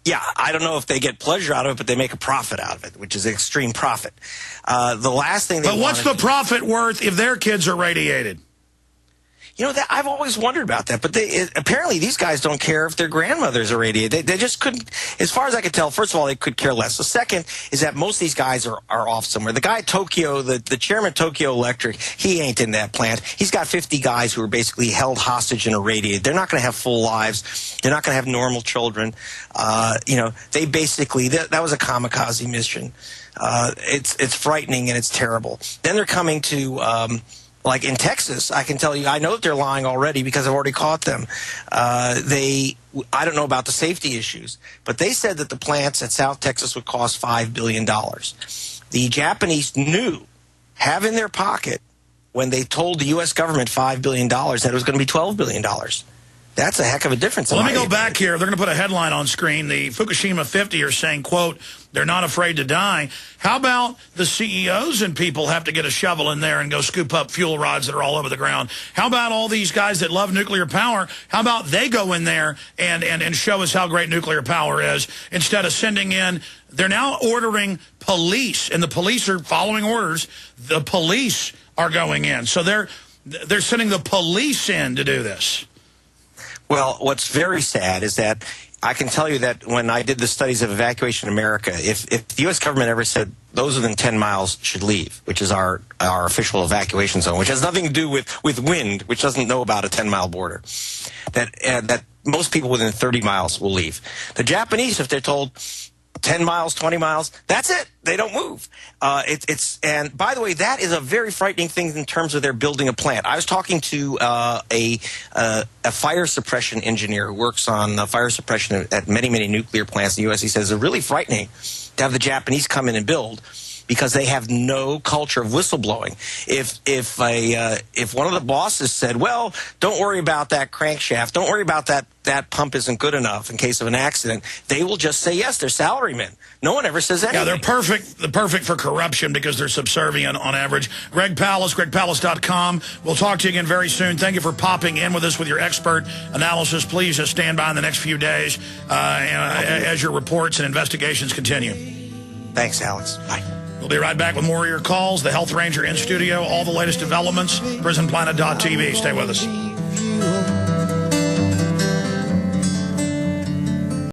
Yeah, I don't know if they get pleasure out of it, but they make a profit out of it, which is an extreme profit. The last thing they But what's the profit worth if their kids are radiated? You know, I've always wondered about that, but apparently these guys don't care if their grandmothers are radiated. They just couldn't, as far as I could tell, first of all, they could care less. The second is that most of these guys are off somewhere. The guy at Tokyo, the chairman of Tokyo Electric, he ain't in that plant. He's got 50 guys who are basically held hostage and irradiated. They're not going to have full lives. They're not going to have normal children. You know, they basically, that was a kamikaze mission. It's frightening and it's terrible. Then they're coming to... like in Texas, I can tell you, I know that they're lying already because I've already caught them. I don't know about the safety issues, but they said that the plants at South Texas would cost $5 billion. The Japanese knew, have in their pocket, when they told the U.S. government $5 billion, that it was going to be $12 billion. That's a heck of a difference. Well, let me go back here. They're going to put a headline on screen. The Fukushima 50 are saying, quote, they're not afraid to die. How about the CEOs and people have to get a shovel in there and go scoop up fuel rods that are all over the ground? How about all these guys that love nuclear power? How about they go in there and show us how great nuclear power is instead of sending in? They're now ordering police, and the police are following orders. The police are going in. So they're sending the police in to do this. Well, what's very sad is that I can tell you that when I did the studies of evacuation in America, if the U.S. government ever said those within 10 miles should leave, which is our official evacuation zone, which has nothing to do with wind, which doesn't know about a 10-mile border, that most people within 30 miles will leave. The Japanese, if they're told 10 miles, 20 miles, that's it. They don't move. And by the way, that is a very frightening thing in terms of their building a plant. I was talking to a fire suppression engineer who works on fire suppression at many, many nuclear plants in the U.S. He says it's really frightening to have the Japanese come in and build because they have no culture of whistleblowing. If one of the bosses said, well, don't worry about that crankshaft, don't worry about that pump isn't good enough in case of an accident, they will just say yes. They're salarymen. No one ever says anything. Yeah, they're perfect. They're perfect for corruption because they're subservient on average. Greg-Palast, greg-palast.com. We'll talk to you again very soon. Thank you for popping in with us with your expert analysis. Please just stand by in the next few days as your reports and investigations continue. Thanks, Alex. Bye. We'll be right back with more of your calls. The Health Ranger in studio. All the latest developments. PrisonPlanet.tv. Stay with us.